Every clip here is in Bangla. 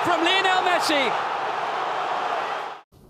from Lionel Messi.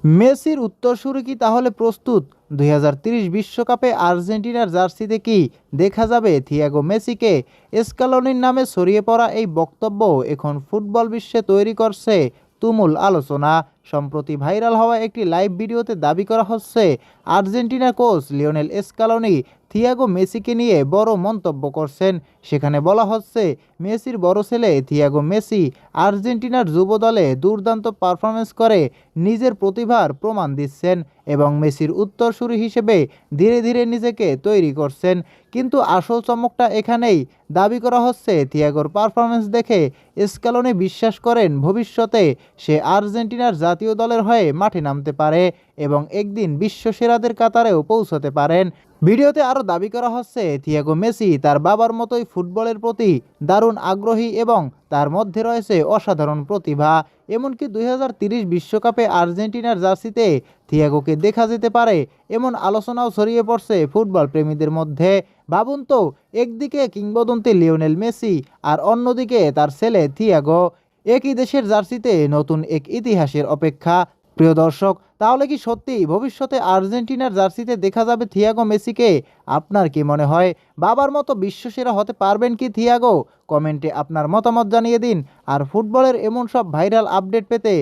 মেসির উত্তরসূরি কি তাহলে প্রস্তুত? 2030 বিশ্বকাপে আর্জেন্টিনার জার্সিতে কি দেখা যাবে থিয়াগো মেসিকে? স্ক্যালোনির নামে ছড়িয়ে পড়া এই বক্তব্য এখন ফুটবল বিশ্বে তৈরি করছে তুমুল আলোচনা। সম্প্রতি ভাইরাল হওয়া একটি লাইভ ভিডিওতে দাবি করা হচ্ছে আর্জেন্টিনার কোচ লিওনেল স্ক্যালোনি থিয়াগো মেসিকে নিয়ে বড় মন্তব্য করছেন। সেখানে বলা হচ্ছে মেসির বড় ছেলে থিয়াগো মেসি আর্জেন্টিনার যুব দলে দুর্দান্ত পারফরমেন্স করে নিজের প্রতিভার প্রমাণ দিচ্ছেন এবং মেসির উত্তরসূরি হিসেবে ধীরে ধীরে নিজেকে তৈরি করছেন। কিন্তু আসল চমকটা এখানেই। দাবি করা হচ্ছে থিয়াগোর পারফরমেন্স দেখে স্ক্যালোনি বিশ্বাস করেন ভবিষ্যতে সে আর্জেন্টিনার জাতীয় দলের হয়ে মাঠে নামতে পারে এবং একদিন বিশ্বসেরাদের কাতারেও পৌঁছতে পারেন। ভিডিওতে আরও দাবি করা হচ্ছে থিয়াগো মেসি তার বাবার মতোই ফুটবলের প্রতি দারুণ আগ্রহী এবং তার মধ্যে রয়েছে অসাধারণ প্রতিভা। এমনকি 2030 বিশ্বকাপে আর্জেন্টিনার জার্সিতে থিয়াগোকে দেখা যেতে পারে এমন আলোচনাও ছড়িয়ে পড়ছে ফুটবল প্রেমীদের মধ্যে। ভাবুন তো, একদিকে কিংবদন্তি লিওনেল মেসি আর অন্যদিকে তার ছেলে থিয়াগো, একই দেশের জার্সিতে নতুন এক ইতিহাসের অপেক্ষা। প্রিয় দর্শক, তাহলে কি সত্যি ভবিষ্যতে আর্জেন্টিনার জার্সিতে দেখা যাবে থিয়াগো মেসিকে? আপনার কি মনে হয়, বাবার মতো বিশ্বসেরা হতে পারবেন কি থিয়াগো? কমেন্টে আপনার মতামত জানিয়ে দিন। আর ফুটবলের এমন সব ভাইরাল আপডেট পেতে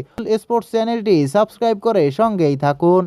স্পোর্টস চ্যানেলটি সাবস্ক্রাইব করে সঙ্গেই থাকুন।